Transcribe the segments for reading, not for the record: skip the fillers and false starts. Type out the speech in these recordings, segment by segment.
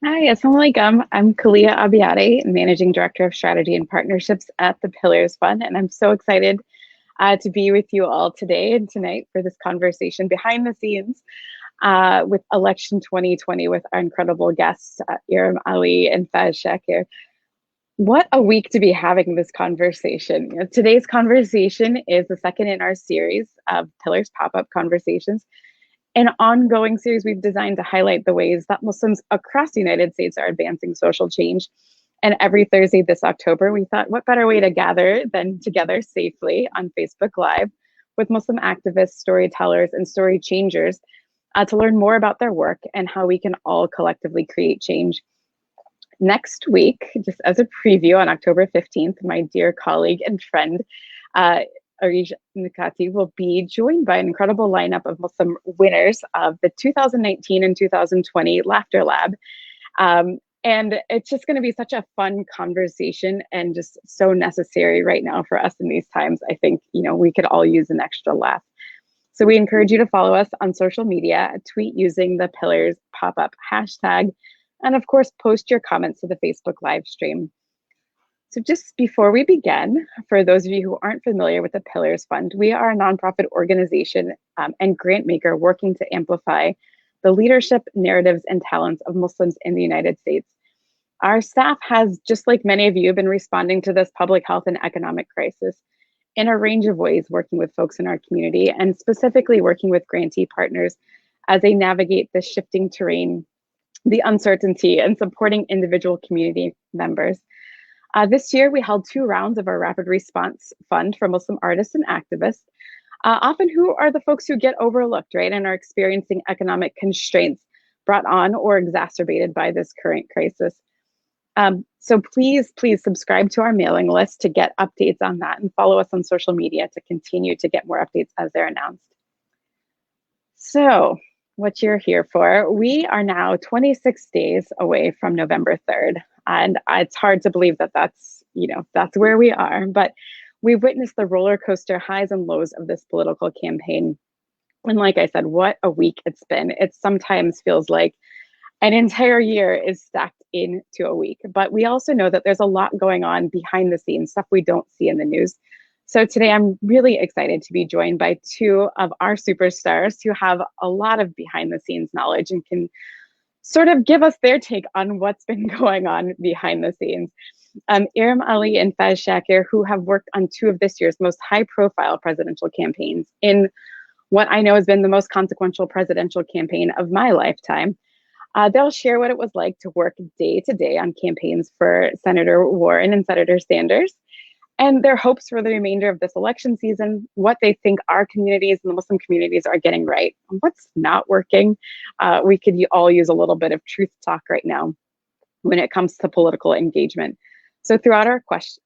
Hi, assalamu alaikum. I'm Kalia Abiade, Managing Director of Strategy and Partnerships at the Pillars Fund, and I'm so excited to be with you all today and tonight for this conversation behind the scenes with Election 2020 with our incredible guests, Iram Ali and Faiz Shakir. What a week to be having this conversation. Today's conversation is the second in our series of Pillars Pop-Up Conversations, an ongoing series we've designed to highlight the ways that Muslims across the United States are advancing social change. And every Thursday this October, we thought, what better way to gather than together safely on Facebook Live with Muslim activists, storytellers, and story changers to learn more about their work and how we can all collectively create change. Next week, just as a preview on October 15th, my dear colleague and friend, Arij Nikati, will be joined by an incredible lineup of Muslim winners of the 2019 and 2020 Laughter Lab. And it's just going to be such a fun conversation and just so necessary right now for us in these times. I think, we could all use an extra laugh. So we encourage you to follow us on social media, tweet using the Pillars pop-up hashtag, and of course, post your comments to the Facebook live stream. So just before we begin, for those of you who aren't familiar with the Pillars Fund, we are a nonprofit organization and grant maker working to amplify the leadership, narratives, and talents of Muslims in the United States. Our staff has, just like many of you, been responding to this public health and economic crisis in a range of ways, working with folks in our community and specifically working with grantee partners as they navigate the shifting terrain, the uncertainty, and supporting individual community members. This year, we held 2 rounds of our Rapid Response Fund for Muslim artists and activists, often who are the folks who get overlooked, right, and are experiencing economic constraints brought on or exacerbated by this current crisis. So please subscribe to our mailing list to get updates on that and follow us on social media to continue to get more updates as they're announced. So what you're here for, we are now 26 days away from November 3rd. And it's hard to believe that that's where we are, but we've witnessed the roller coaster highs and lows of this political campaign. And like I said, what a week it's been. It sometimes feels like an entire year is stacked into a week, but we also know that there's a lot going on behind the scenes, stuff we don't see in the news. So today I'm really excited to be joined by 2 of our superstars who have a lot of behind the scenes knowledge and can sort of give us their take on what's been going on behind the scenes. Iram Ali and Faiz Shakir, who have worked on 2 of this year's most high-profile presidential campaigns in what I know has been the most consequential presidential campaign of my lifetime. They'll share what it was like to work day to day on campaigns for Senator Warren and Senator Sanders, and their hopes for the remainder of this election season, what they think our communities and the Muslim communities are getting right, and what's not working. We could all use a little bit of truth talk right now when it comes to political engagement. So throughout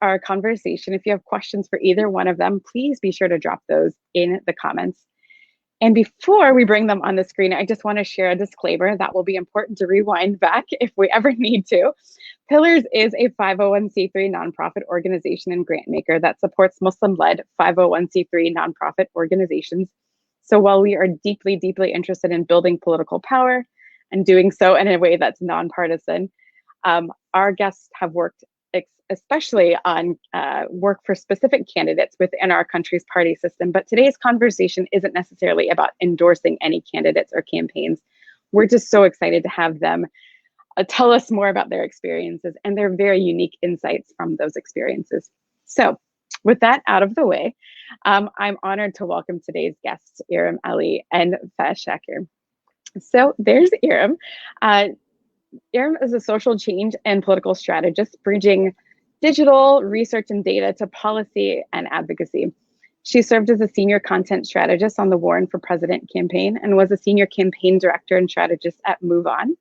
our conversation, if you have questions for either one of them, please be sure to drop those in the comments. And before we bring them on the screen, I just want to share a disclaimer that will be important to rewind back if we ever need to. Pillars is a 501c3 nonprofit organization and grant maker that supports Muslim-led 501c3 nonprofit organizations. So while we are deeply, deeply interested in building political power and doing so in a way that's nonpartisan, our guests have worked especially on work for specific candidates within our country's party system. But today's conversation isn't necessarily about endorsing any candidates or campaigns. We're just so excited to have them tell us more about their experiences and their very unique insights from those experiences. So with that out of the way, I'm honored to welcome today's guests, Iram Ali and Faiz Shakir. So there's Iram. Iram is a social change and political strategist, bridging digital research and data to policy and advocacy. She served as a senior content strategist on the Warren for President campaign and was a senior campaign director and strategist at Move On.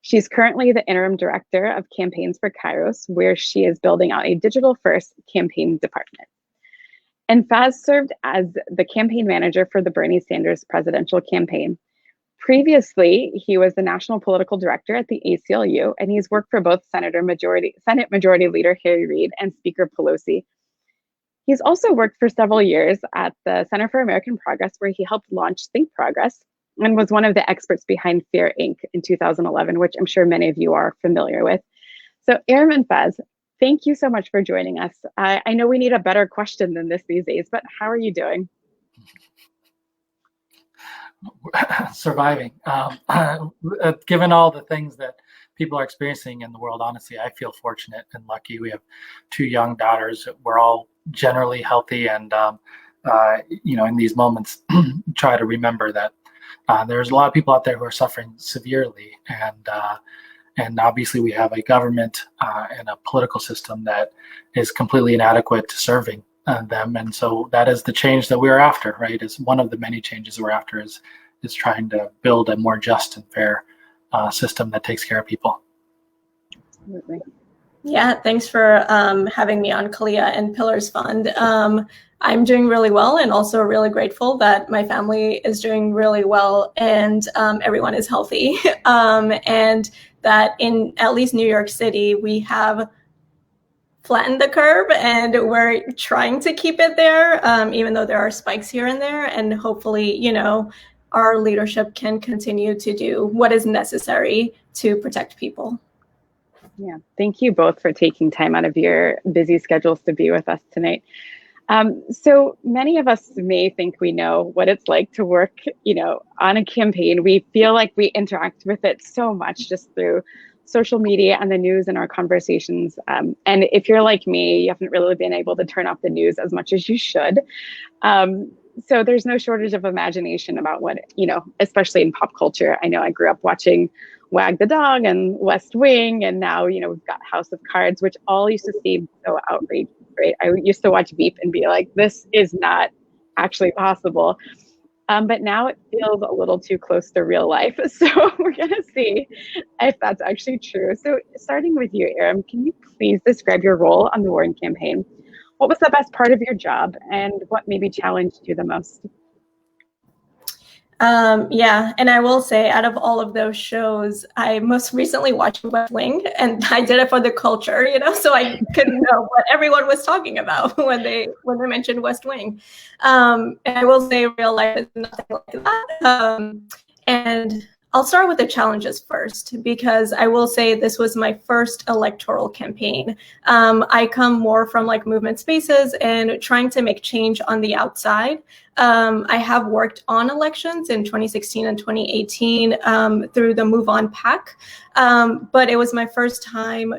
She's currently the interim director of campaigns for Kairos, where she is building out a digital-first campaign department. And Faiz served as the campaign manager for the Bernie Sanders presidential campaign. Previously, he was the national political director at the ACLU, and he's worked for both Senate Majority Leader Harry Reid and Speaker Pelosi. He's also worked for several years at the Center for American Progress, where he helped launch Think Progress, and was one of the experts behind Fear Inc. in 2011, which I'm sure many of you are familiar with. So Iram and Faiz, thank you so much for joining us. I know we need a better question than this these days, but how are you doing? Surviving. Given all the things that people are experiencing in the world, honestly, I feel fortunate and lucky. We have two young daughters. We're all generally healthy, and in these moments, try to remember that there's a lot of people out there who are suffering severely, and obviously we have a government and a political system that is completely inadequate to serving them. And so that is the change that we're after, right? Is one of the many changes we're after is trying to build a more just and fair system that takes care of people. Absolutely. Yeah, thanks for having me on Kalia and Pillars Fund. I'm doing really well, and also really grateful that my family is doing really well, and everyone is healthy. And that in at least New York City, we have flattened the curve, and we're trying to keep it there, even though there are spikes here and there. And hopefully, our leadership can continue to do what is necessary to protect people. Yeah, thank you both for taking time out of your busy schedules to be with us tonight. So many of us may think we know what it's like to work, on a campaign. We feel like we interact with it so much just through social media and the news and our conversations. And if you're like me, you haven't really been able to turn off the news as much as you should. So there's no shortage of imagination about what, especially in pop culture. I know I grew up watching Wag the Dog and West Wing, and now, we've got House of Cards, which all used to seem so outrageous, right? I used to watch Veep and be like, this is not actually possible. But now it feels a little too close to real life. So we're going to see if that's actually true. So starting with you, Iram, can you please describe your role on the Warren campaign? What was the best part of your job, and what maybe challenged you the most? Yeah, and I will say, out of all of those shows, I most recently watched West Wing, and I did it for the culture, so I could know what everyone was talking about when they mentioned West Wing. And I will say, real life is nothing like that. And I'll start with the challenges first, because I will say this was my first electoral campaign. I come more from movement spaces and trying to make change on the outside. I have worked on elections in 2016 and 2018 through the Move On PAC, but it was my first time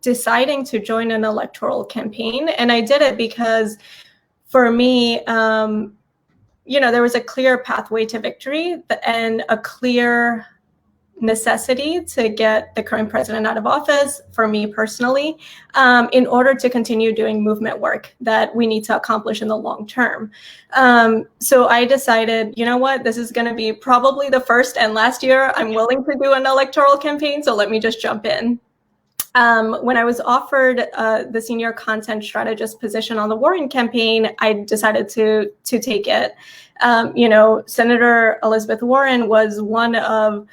deciding to join an electoral campaign. And I did it because for me, there was a clear pathway to victory and a clear necessity to get the current president out of office, for me personally, in order to continue doing movement work that we need to accomplish in the long term. So I decided, this is going to be probably the first and last year I'm willing to do an electoral campaign, so let me just jump in. When I was offered the senior content strategist position on the Warren campaign, I decided to take it. Senator Elizabeth Warren was one of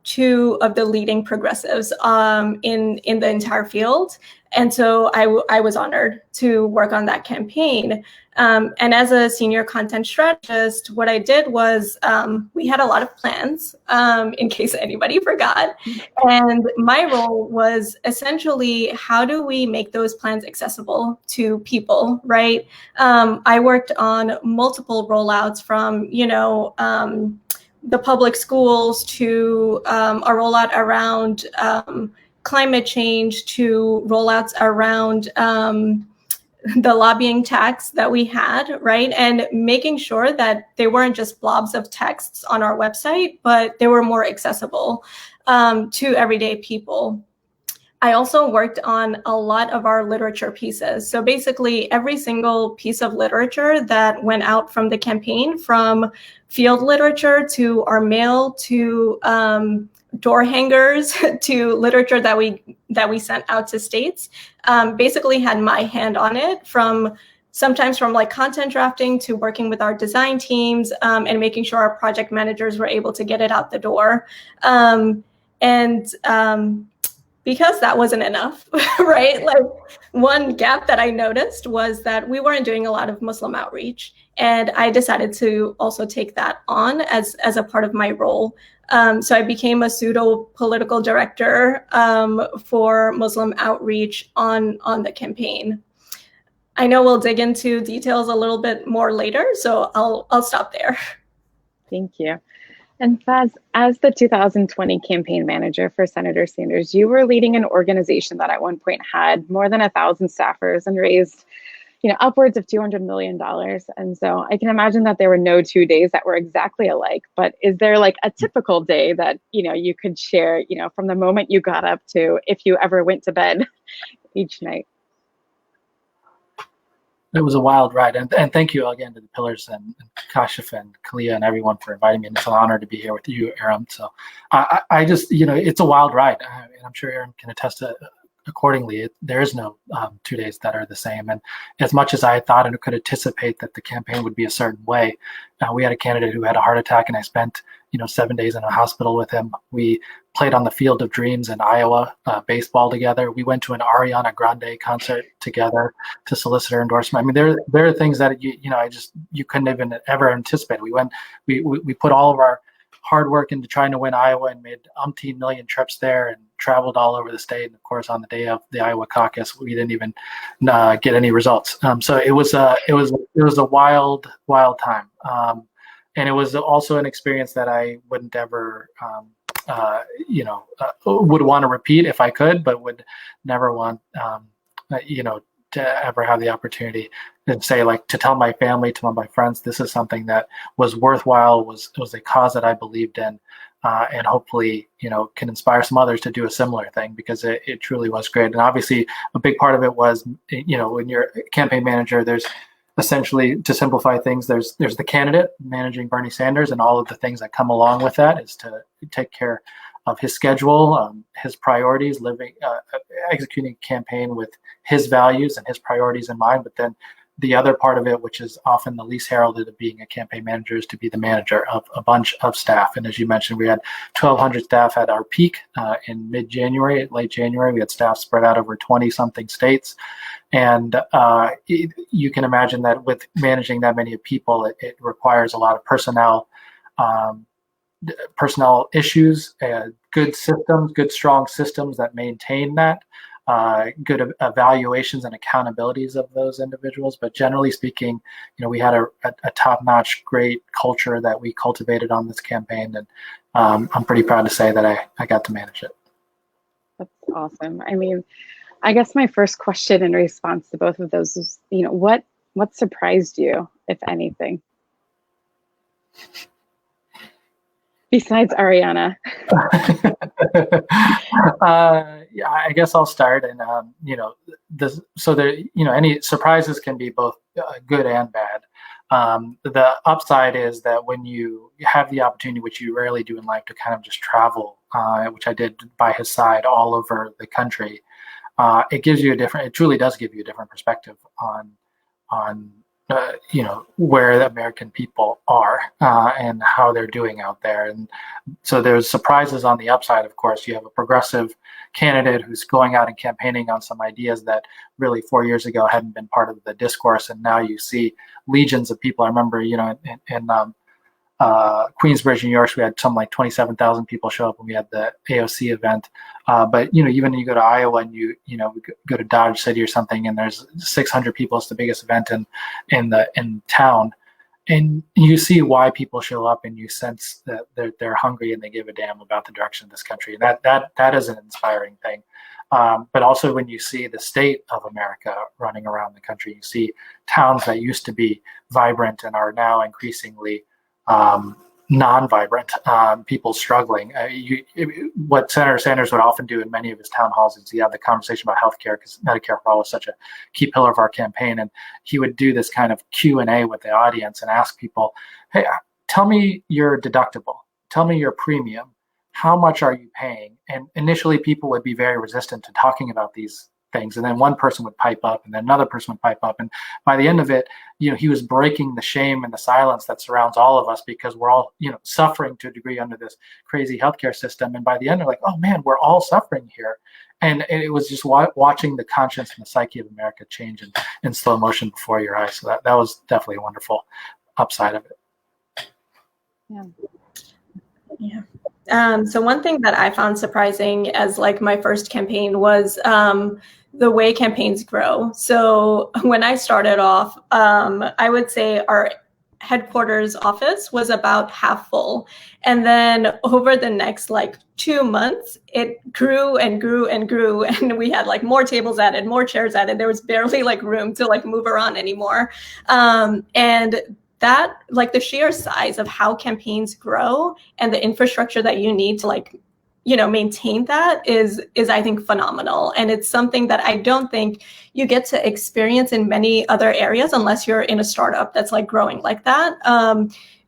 two of the leading progressives in the entire field. And so I was honored to work on that campaign. And as a senior content strategist, what I did was we had a lot of plans, in case anybody forgot. And my role was essentially, how do we make those plans accessible to people, right? I worked on multiple rollouts from, the public schools to a rollout around climate change, to rollouts around the lobbying tax that we had, right? And making sure that they weren't just blobs of texts on our website, but they were more accessible to everyday people. I also worked on a lot of our literature pieces. So basically every single piece of literature that went out from the campaign, from field literature to our mail to door hangers to literature that we sent out to states, basically had my hand on it, sometimes from content drafting to working with our design teams and making sure our project managers were able to get it out the door. because that wasn't enough, right? Like one gap that I noticed was that we weren't doing a lot of Muslim outreach. And I decided to also take that on as a part of my role. So I became a pseudo political director for Muslim outreach on the campaign. I know we'll dig into details a little bit more later, so I'll stop there. Thank you. And Faiz, as the 2020 campaign manager for Senator Sanders, you were leading an organization that at one point had more than 1,000 staffers and raised, upwards of $200 million. And so I can imagine that there were no 2 days that were exactly alike, but is there like a typical day that, you could share, from the moment you got up to if you ever went to bed each night? It was a wild ride, and thank you again to the Pillars and Kashif and Kalia and everyone for inviting me. And it's an honor to be here with you, Iram. So I just, it's a wild ride, and I'm sure Iram can attest to accordingly. There is no 2 days that are the same. And as much as I thought and could anticipate that the campaign would be a certain way, we had a candidate who had a heart attack, and I spent 7 days in a hospital with him. We played on the Field of Dreams in Iowa, baseball together. We went to an Ariana Grande concert together to solicit her endorsement. I mean, there are things that you couldn't even ever anticipate. We put all of our hard work into trying to win Iowa and made umpteen million trips there and traveled all over the state. And of course, on the day of the Iowa caucus, we didn't even get any results. So it was a wild time. And it was also an experience that I wouldn't ever, would want to repeat if I could, but would never want, to ever have the opportunity to say, like, to tell my family, to my friends, this is something that was worthwhile, was a cause that I believed in, and hopefully, can inspire some others to do a similar thing, because it truly was great. And obviously, a big part of it was, when you're a campaign manager, there's essentially, to simplify things, there's the candidate managing Bernie Sanders, and all of the things that come along with that is to take care of his schedule, his priorities, executing a campaign with his values and his priorities in mind. But then the other part of it, which is often the least heralded of being a campaign manager, is to be the manager of a bunch of staff. And as you mentioned, we had 1,200 staff at our peak in mid-January, late January. We had staff spread out over 20-something states. And you can imagine that with managing that many people, it requires a lot of personnel issues, good systems, good strong systems that maintain that, good evaluations and accountabilities of those individuals. But generally speaking, we had a top-notch, great culture that we cultivated on this campaign, and I'm pretty proud to say that I got to manage it. That's awesome. I mean, I guess my first question in response to both of those is, what surprised you, if anything? Besides Ariana. Yeah, I guess I'll start. And any surprises can be both good and bad. The upside is that when you have the opportunity, which you rarely do in life, to kind of just travel, which I did by his side all over the country, it truly does give you a different perspective on where the American people are and how they're doing out there. And so there's surprises on the upside. Of course, you have a progressive candidate who's going out and campaigning on some ideas that really 4 years ago hadn't been part of the discourse. And now you see legions of people. I remember, in Queensbridge, New York, we had something like 27,000 people show up when we had the AOC event. But even you go to Iowa and you go to Dodge City or something, and there's 600 people. It's the biggest event in town, and you see why people show up, and you sense that they're hungry and they give a damn about the direction of this country. And that is an inspiring thing. But also when you see the state of America running around the country, you see towns that used to be vibrant and are now increasingly non-vibrant, people struggling. What Senator Sanders would often do in many of his town halls is he had the conversation about healthcare, because Medicare for All is such a key pillar of our campaign. And he would do this kind of Q&A with the audience and ask people, hey, tell me your deductible, tell me your premium, how much are you paying? And initially people would be very resistant to talking about these things. And then one person would pipe up, and then another person would pipe up. And by the end of it, he was breaking the shame and the silence that surrounds all of us, because we're all, suffering to a degree under this crazy healthcare system. And by the end, they're like, oh man, we're all suffering here. and it was just watching the conscience and the psyche of America change in slow motion before your eyes. So that was definitely a wonderful upside of it. Yeah. So one thing that I found surprising as like my first campaign was the way campaigns grow. So when I started off, I would say our headquarters office was about half full. And then over the next like 2 months, it grew and grew and grew. And we had like more tables added, more chairs added. There was barely like room to like move around anymore. And that like the sheer size of how campaigns grow and the infrastructure that you need to like, you know, maintain that is I think phenomenal. And it's something that I don't think you get to experience in many other areas unless you're in a startup that's like growing like that.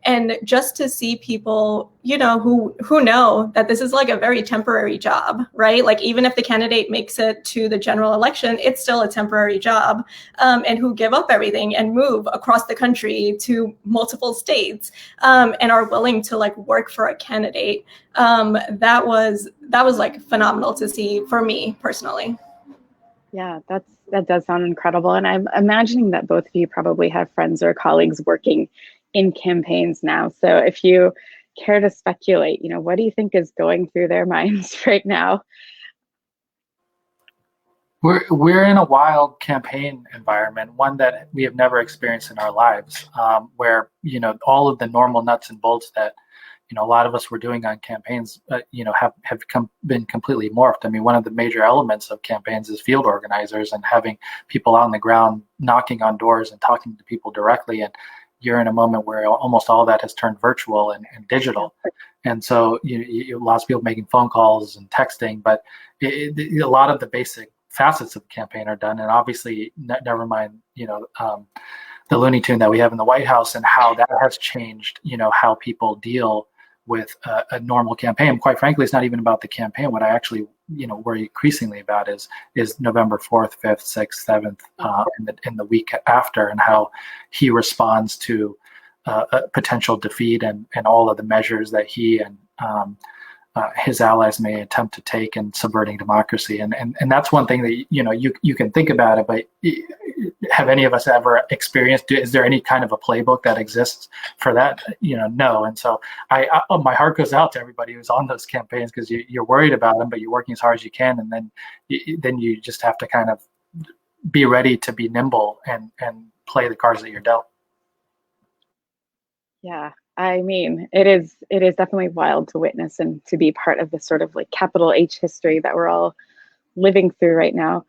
And just to see people, you know, who know that this is like a very temporary job, right? Like even if the candidate makes it to the general election, it's still a temporary job, and who give up everything and move across the country to multiple states, and are willing to like work for a candidate. That was like phenomenal to see for me personally. Yeah, that does sound incredible. And I'm imagining that both of you probably have friends or colleagues working in campaigns now. So if you care to speculate, you know, what do you think is going through their minds right now? We're in a wild campaign environment, one that we have never experienced in our lives, where, you know, all of the normal nuts and bolts that, you know, a lot of us were doing on campaigns, you know, have been completely morphed. I mean, one of the major elements of campaigns is field organizers and having people on the ground knocking on doors and talking to people directly. And you're in a moment where almost all that has turned virtual and digital. And so lots of people making phone calls and texting, but a lot of the basic facets of the campaign are done. And obviously, never mind, you know, the Looney Tune that we have in the White House and how that has changed, you know, how people deal with a normal campaign. Quite frankly, it's not even about the campaign. What I actually, you know, worry increasingly about is November 4th, 5th, 6th, 7th, in the week after, and how he responds to a potential defeat and all of the measures that he and his allies may attempt to take in subverting democracy. And that's one thing that, you know, you can think about it, but have any of us ever experienced? Is there any kind of a playbook that exists for that? You know, no. And so my heart goes out to everybody who's on those campaigns, because you're worried about them, but you're working as hard as you can, and then you just have to kind of be ready to be nimble and play the cards that you're dealt. Yeah, I mean, it is definitely wild to witness and to be part of this sort of like capital H history that we're all living through right now.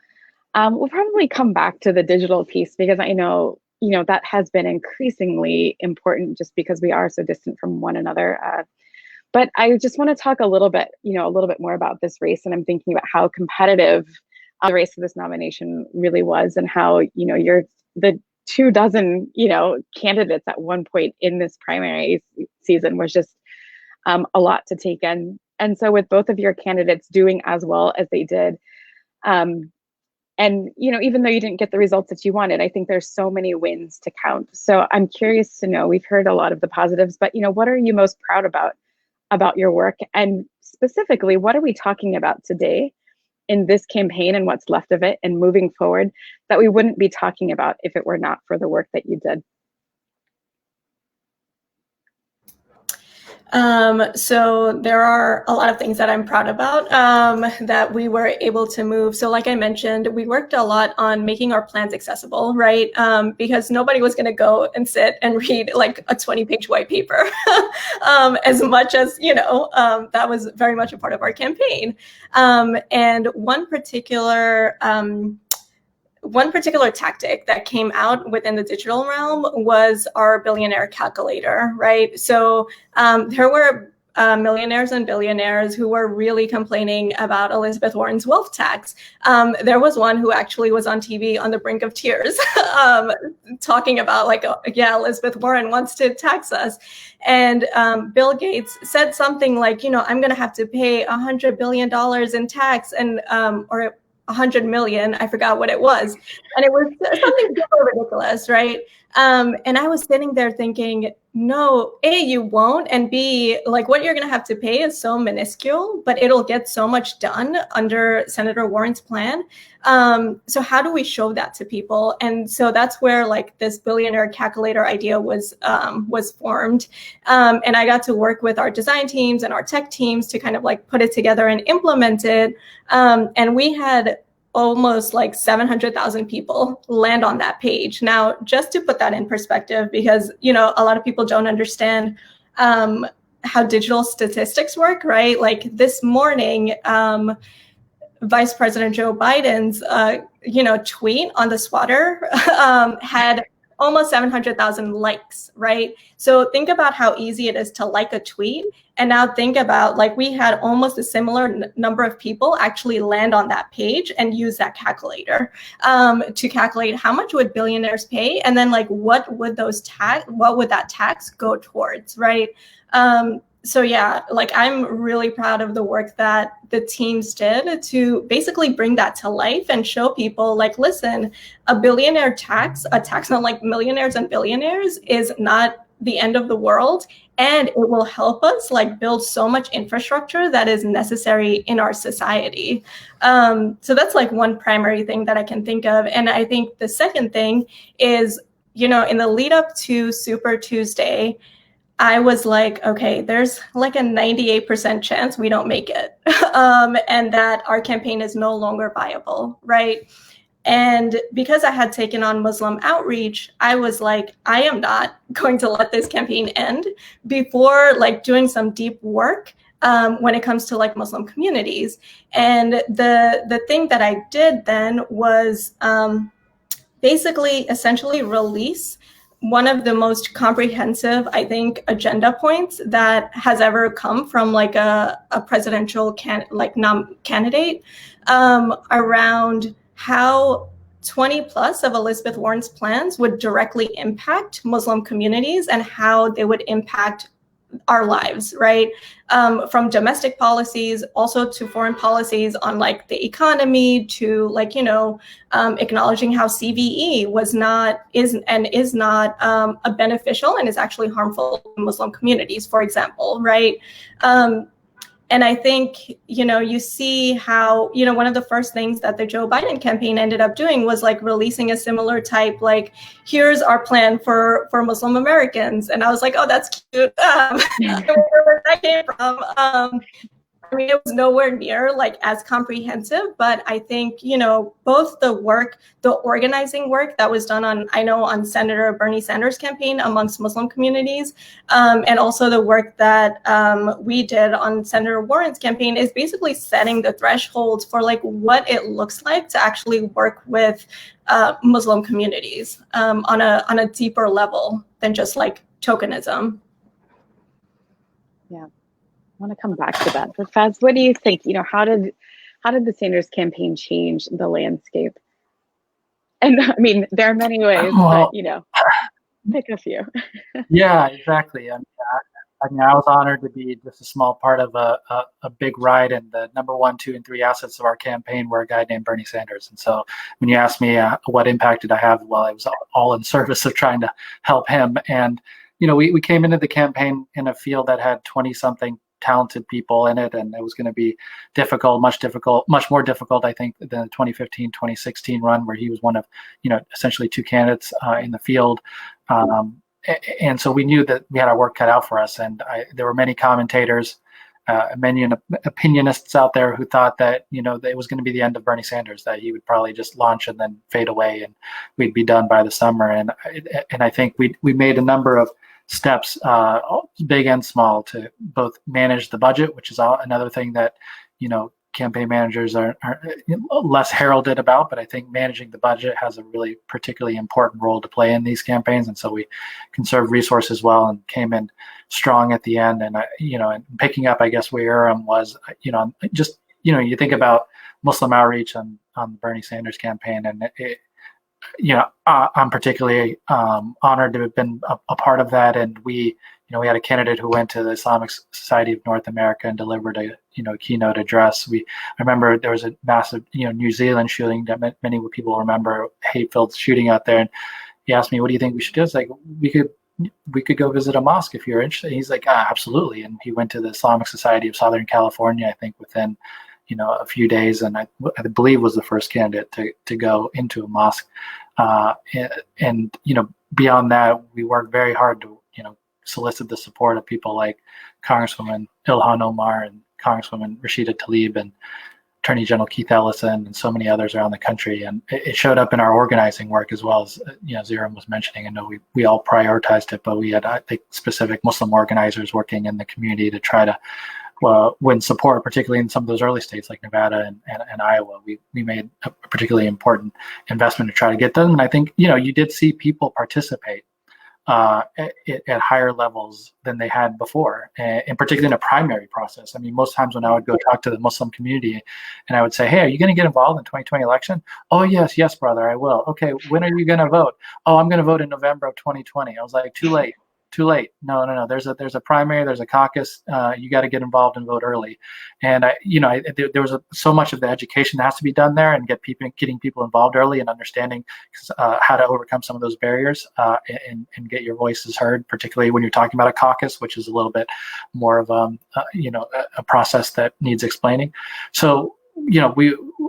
We'll probably come back to the digital piece, because I know, you know, that has been increasingly important just because we are so distant from one another. But I just want to talk a little bit more about this race. And I'm thinking about how competitive the race for this nomination really was, and how, you know, you're the 24, you know, candidates at one point in this primary season was just a lot to take in. And so with both of your candidates doing as well as they did, and, you know, even though you didn't get the results that you wanted, I think there's so many wins to count. So I'm curious to know, we've heard a lot of the positives, but, you know, what are you most proud about your work? And specifically, what are we talking about today in this campaign and what's left of it and moving forward that we wouldn't be talking about if it were not for the work that you did? So there are a lot of things that I'm proud about, that we were able to move. So like I mentioned, we worked a lot on making our plans accessible, right? Because nobody was going to go and sit and read like a 20-page white paper, as much as, you know, that was very much a part of our campaign. And one particular tactic that came out within the digital realm was our billionaire calculator, right? So there were millionaires and billionaires who were really complaining about Elizabeth Warren's wealth tax. There was one who actually was on TV on the brink of tears, talking about like, yeah, Elizabeth Warren wants to tax us. And Bill Gates said something like, you know, I'm going to have to pay $100 billion in tax, and or 100 million, I forgot what it was. And it was something super ridiculous, right? And I was sitting there thinking, no, A, you won't, and B, like what you're going to have to pay is so minuscule, but it'll get so much done under Senator Warren's plan. So how do we show that to people? And so that's where like this billionaire calculator idea was formed. And I got to work with our design teams and our tech teams to kind of like put it together and implement it. And we had almost like 700,000 people land on that page. Now, just to put that in perspective, because, you know, a lot of people don't understand how digital statistics work, right? Like this morning, Vice President Joe Biden's, tweet on the swatter had almost 700,000 likes, right? So think about how easy it is to like a tweet. And now think about, like, we had almost a similar number of people actually land on that page and use that calculator to calculate how much would billionaires pay, and then like what would that tax go towards, right? So yeah, like I'm really proud of the work that the teams did to basically bring that to life and show people like, listen, a billionaire tax, a tax on like millionaires and billionaires is not the end of the world. And it will help us like build so much infrastructure that is necessary in our society. So that's like one primary thing that I can think of. And I think the second thing is, you know, in the lead up to Super Tuesday, I was like, okay, there's like a 98% chance we don't make it and that our campaign is no longer viable, right? And because I had taken on Muslim outreach, I was like, I am not going to let this campaign end before like doing some deep work when it comes to like Muslim communities. And the thing that I did then was basically essentially release one of the most comprehensive, I think, agenda points that has ever come from like a presidential candidate around how 20 plus of Elizabeth Warren's plans would directly impact Muslim communities and how they would impact our lives, right? From domestic policies, also to foreign policies on like the economy, to like, you know, acknowledging how CVE is not a beneficial and is actually harmful to Muslim communities, for example, right? And I think, you know, you see how, you know, one of the first things that the Joe Biden campaign ended up doing was like releasing a similar type, like, here's our plan for Muslim Americans. And I was like, oh, that's cute. I don't know where that came from. I mean, it was nowhere near like as comprehensive, but I think, you know, both the organizing work that was done on Senator Bernie Sanders' campaign amongst Muslim communities, and also the work that we did on Senator Warren's campaign is basically setting the thresholds for like what it looks like to actually work with Muslim communities on a deeper level than just like tokenism. Yeah. I want to come back to that. But Faiz, what do you think? You know, how did the Sanders campaign change the landscape? And I mean, there are many ways, but you know, pick a few. Yeah, exactly. I mean, I was honored to be just a small part of a big ride, and the number 1, 2, and 3 assets of our campaign were a guy named Bernie Sanders. And so when you ask me what impact did I have, well, I was all in service of trying to help him. And, you know, we came into the campaign in a field that had 20-something talented people in it, and it was going to be much more difficult, I think, than the 2015, 2016 run, where he was one of, you know, essentially 2 candidates in the field. And so we knew that we had our work cut out for us. And there were many commentators, many opinionists out there who thought that, you know, that it was going to be the end of Bernie Sanders, that he would probably just launch and then fade away and we'd be done by the summer. And I think we made a number of steps, big and small, to both manage the budget, which is another thing that, you know, campaign managers are less heralded about, but I think managing the budget has a really particularly important role to play in these campaigns. And so we conserved resources well and came in strong at the end. And, you know, and picking up, I guess, where Iram was, you know, just, you know, you think about Muslim outreach on the Bernie Sanders campaign, and you know, I'm particularly honored to have been a part of that. And we had a candidate who went to the Islamic Society of North America and delivered a keynote address. I remember there was a massive, New Zealand shooting that many people remember, hate-filled shooting out there. And, he asked me, what do you think we should do? It's like, we could go visit a mosque if you're interested. He's like, absolutely. And he went to the Islamic Society of Southern California, I think within, a few days. And I believe was the first candidate to go into a mosque. And beyond that, we worked very hard to, solicit the support of people like Congresswoman Ilhan Omar and Congresswoman Rashida Tlaib and Attorney General Keith Ellison and so many others around the country. And it showed up in our organizing work as well as, as Iram was mentioning. I know we all prioritized it, but we had, I think, specific Muslim organizers working in the community to try to win support, particularly in some of those early states like Nevada and Iowa. We made a particularly important investment to try to get them. And I think, you did see people participate at higher levels than they had before, and particularly in a primary process. I mean, most times when I would go talk to the Muslim community and I would say, hey, are you going to get involved in the 2020 election? Oh, yes, brother, I will. Okay, when are you going to vote? Oh, I'm going to vote in November of 2020. I was like, too late. No. There's a primary, there's a caucus. You got to get involved and vote early. And there was so much of the education that has to be done there, and getting people involved early and understanding how to overcome some of those barriers and get your voices heard, particularly when you're talking about a caucus, which is a little bit more of a process that needs explaining. So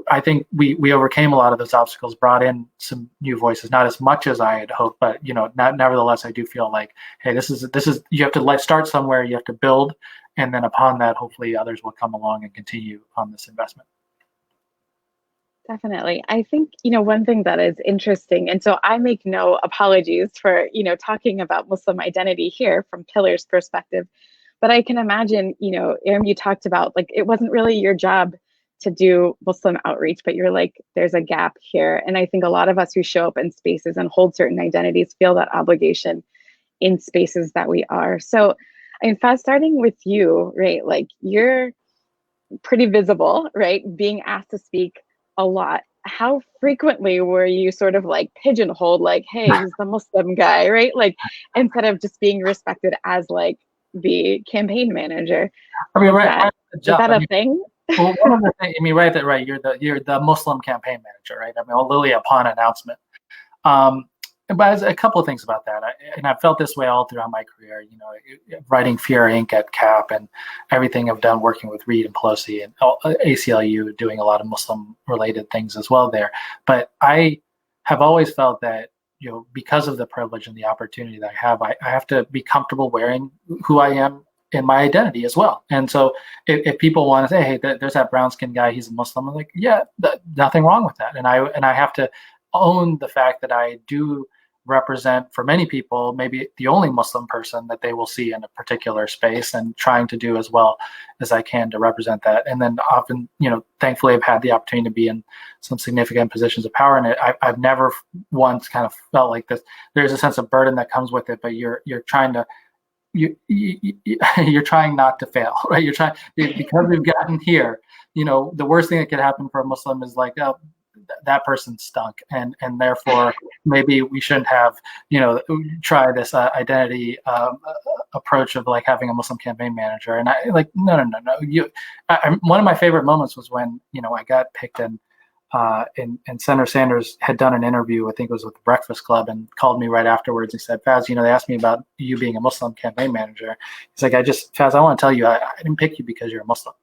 I think we overcame a lot of those obstacles, brought in some new voices, not as much as I had hoped, but nevertheless, I do feel like, hey, this is you have to start somewhere, you have to build, and then upon that, hopefully others will come along and continue on this investment. Definitely. I think, one thing that is interesting, and so I make no apologies for, talking about Muslim identity here from Pillar's perspective, but I can imagine, Iram, you talked about, like, it wasn't really your job to do Muslim outreach, but you're like, there's a gap here. And I think a lot of us who show up in spaces and hold certain identities feel that obligation in spaces that we are. So, in fact, starting with you, right, like, you're pretty visible, right, being asked to speak a lot. How frequently were you sort of like pigeonholed, like, hey, he's the Muslim guy, right? Like, instead of just being respected as like the campaign manager. I mean, right. Is that a thing? Well, one of the things, right. You're the Muslim campaign manager, right? I mean, literally upon announcement. But a couple of things about that, and I've felt this way all throughout my career. Writing Fear Inc. at CAP and everything I've done, working with Reed and Pelosi and ACLU, doing a lot of Muslim-related things as well there. But I have always felt that because of the privilege and the opportunity that I have to be comfortable wearing who I am in my identity as well. And so if people want to say, hey, there's that brown skinned guy, he's a Muslim, I'm like, yeah, nothing wrong with that. And I have to own the fact that I do represent, for many people, maybe the only Muslim person that they will see in a particular space, and trying to do as well as I can to represent that. And then often, thankfully I've had the opportunity to be in some significant positions of power in it. I've never once kind of felt like this. There's a sense of burden that comes with it, but you're trying to, you're trying not to fail, right? You're trying, because we've gotten here, the worst thing that could happen for a Muslim is like, oh, that person stunk, and therefore maybe we shouldn't have try this identity approach of like having a Muslim campaign manager. And I like no. One of my favorite moments was when I got picked, and Senator Sanders had done an interview, I think it was with the Breakfast Club, and called me right afterwards. He said, Faiz, they asked me about you being a Muslim campaign manager. He's like, Faiz, I want to tell you, I didn't pick you because you're a Muslim.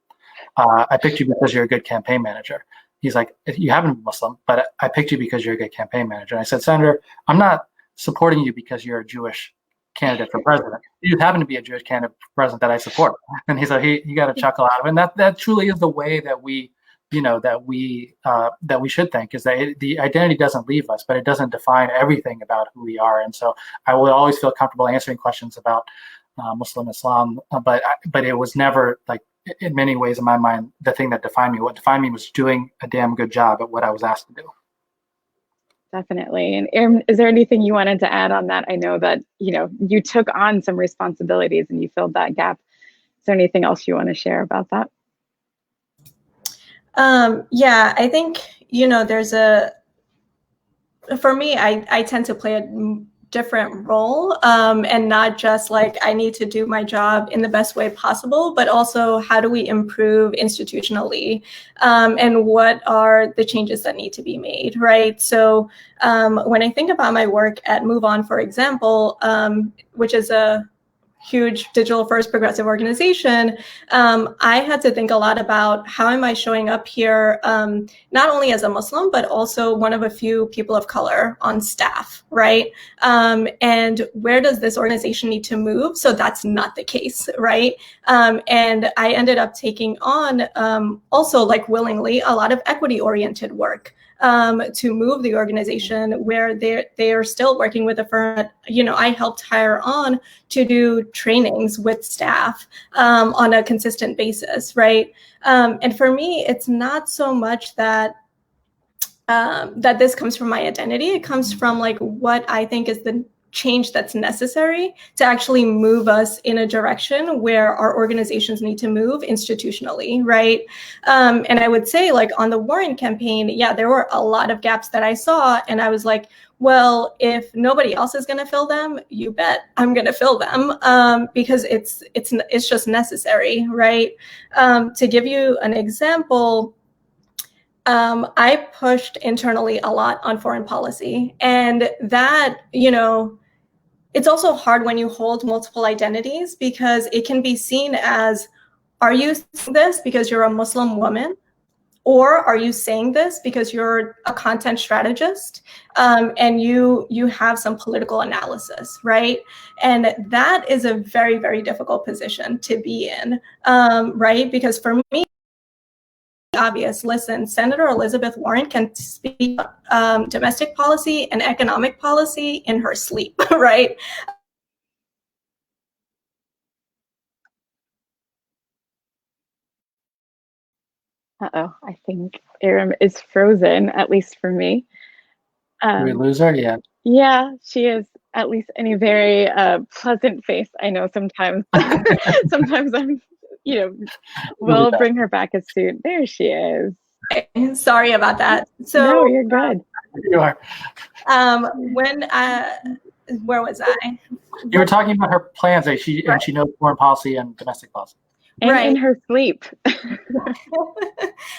I picked you because you're a good campaign manager. He's like, you haven't been Muslim, but I picked you because you're a good campaign manager. And I said, Senator, I'm not supporting you because you're a Jewish candidate for president. You happen to be a Jewish candidate for president that I support. And he's like, you got to chuckle out of it. And that truly is the way that we should think, is that the identity doesn't leave us, but it doesn't define everything about who we are. And so I will always feel comfortable answering questions about Muslim Islam, but it was never, like, in many ways in my mind, the thing that defined me. What defined me was doing a damn good job at what I was asked to do. Definitely. And Iram, is there anything you wanted to add on that? I know that you took on some responsibilities and you filled that gap. Is there anything else you want to share about that? Yeah, I think, for me, I tend to play a different role, and not just like I need to do my job in the best way possible, but also how do we improve institutionally, and what are the changes that need to be made, right? So when I think about my work at Move On, for example, which is a huge digital first progressive organization, I had to think a lot about how am I showing up here, not only as a Muslim, but also one of a few people of color on staff, right? And where does this organization need to move so that's not the case, right? And I ended up taking on also, like, willingly, a lot of equity oriented work to move the organization where they are still working with a firm that, you know, I helped hire on to do trainings with staff on a consistent basis, right? And for me, it's not so much that that this comes from my identity. It comes from like what I think is the change that's necessary to actually move us in a direction where our organizations need to move institutionally, right? And I would say, like, on the Warren campaign, yeah, there were a lot of gaps that I saw, and I was like, well, if nobody else is going to fill them, you bet I'm going to fill them, because it's just necessary, right? To give you an example, I pushed internally a lot on foreign policy, and that, you know, it's also hard when you hold multiple identities, because it can be seen as, are you saying this because you're a Muslim woman? Or are you saying this because you're a content strategist, and you have some political analysis, right? And that is a very, very difficult position to be in, right? Because for me, obvious. Listen, Senator Elizabeth Warren can speak domestic policy and economic policy in her sleep, right? Uh-oh, I think Iram is frozen, at least for me. Did we lose her? Yeah. Yeah, she is, at least in a very pleasant face. I know sometimes sometimes I'm, you know, we'll bring her back as soon. There she is. Sorry about that. So no, you're good. You are. Where was I? You were talking about her plans. And she knows foreign policy and domestic policy. And in her sleep.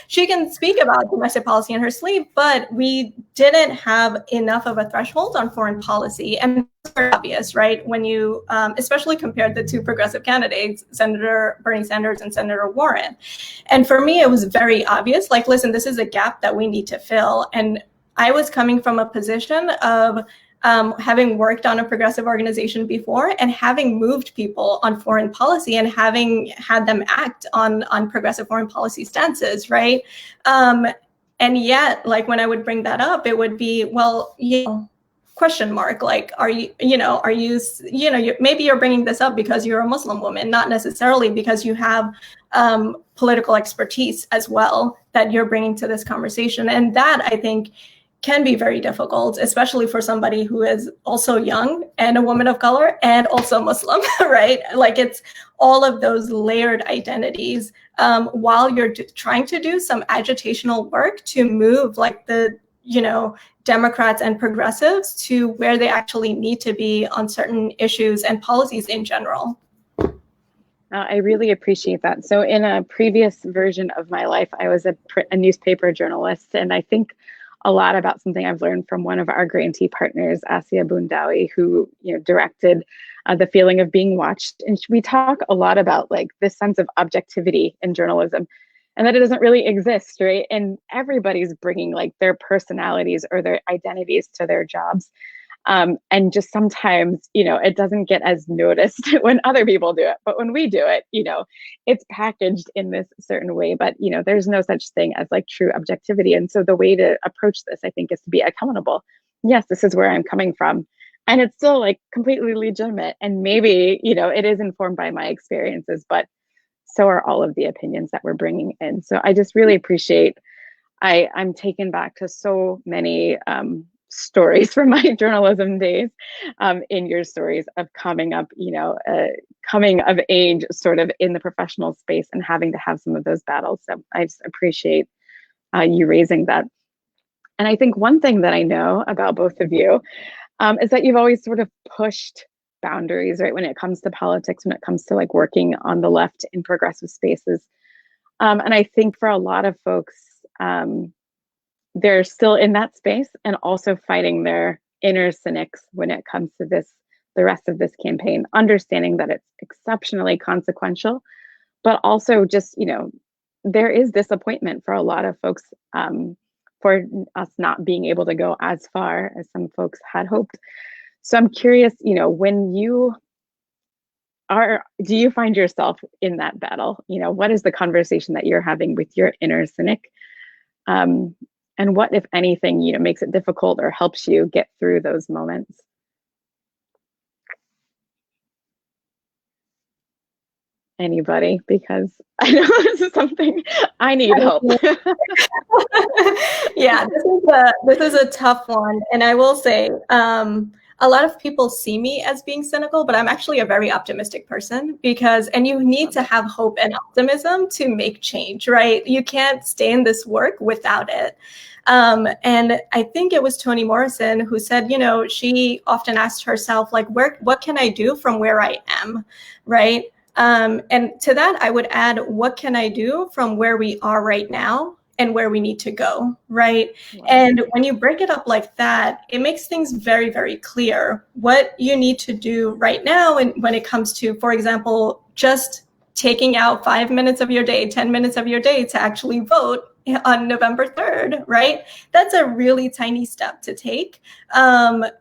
She can speak about domestic policy in her sleep, but we didn't have enough of a threshold on foreign policy. And it's very obvious, right? When you, especially compared the two progressive candidates, Senator Bernie Sanders and Senator Warren. And for me, it was very obvious, like, listen, this is a gap that we need to fill. And I was coming from a position of having worked on a progressive organization before and having moved people on foreign policy and having had them act on progressive foreign policy stances, right? And yet, like, when I would bring that up, it would be, well, you know, question mark, like, maybe you're bringing this up because you're a Muslim woman, not necessarily because you have political expertise as well that you're bringing to this conversation. And that, I think, can be very difficult, especially for somebody who is also young and a woman of color and also Muslim, right? Like, it's all of those layered identities while you're trying to do some agitational work to move, like, the, you know, Democrats and progressives to where they actually need to be on certain issues and policies in general. I really appreciate that. So in a previous version of my life, I was a newspaper journalist, and I think a lot about something I've learned from one of our grantee partners, Asia Bundawi, who, you know, directed The Feeling of Being Watched. And we talk a lot about, like, this sense of objectivity in journalism, and that it doesn't really exist, right? And everybody's bringing, like, their personalities or their identities to their jobs. And just sometimes, you know, it doesn't get as noticed when other people do it. But when we do it, you know, it's packaged in this certain way. But, you know, there's no such thing as, like, true objectivity. And so the way to approach this, I think, is to be accountable. Yes, this is where I'm coming from. And it's still, like, completely legitimate. And maybe, you know, it is informed by my experiences, but so are all of the opinions that we're bringing in. So I just really appreciate, I'm taken back to so many stories from my journalism days in your stories of coming up, you know, coming of age sort of in the professional space and having to have some of those battles. So I just appreciate you raising that. And I think one thing that I know about both of you is that you've always sort of pushed boundaries, right? When it comes to politics, when it comes to like working on the left in progressive spaces. And I think for a lot of folks, they're still in that space and also fighting their inner cynics when it comes to the rest of this campaign, understanding that it's exceptionally consequential, but also just, there is disappointment for a lot of folks for us not being able to go as far as some folks had hoped. So I'm curious, when do you find yourself in that battle? What is the conversation that you're having with your inner cynic? And what, if anything, makes it difficult or helps you get through those moments? Anybody? Because I know this is something I need help. Yeah, this is a tough one. And I will say, a lot of people see me as being cynical, but I'm actually a very optimistic person and you need to have hope and optimism to make change, right? You can't stay in this work without it. And I think it was Toni Morrison who said, she often asked herself, like, what can I do from where I am, right? And to that, I would add, what can I do from where we are right now and where we need to go, right? Wow. And when you break it up like that, it makes things very, very clear what you need to do right now. And when it comes to, for example, just taking out 5 minutes of your day, 10 minutes of your day to actually vote on November 3rd, right? That's a really tiny step to take to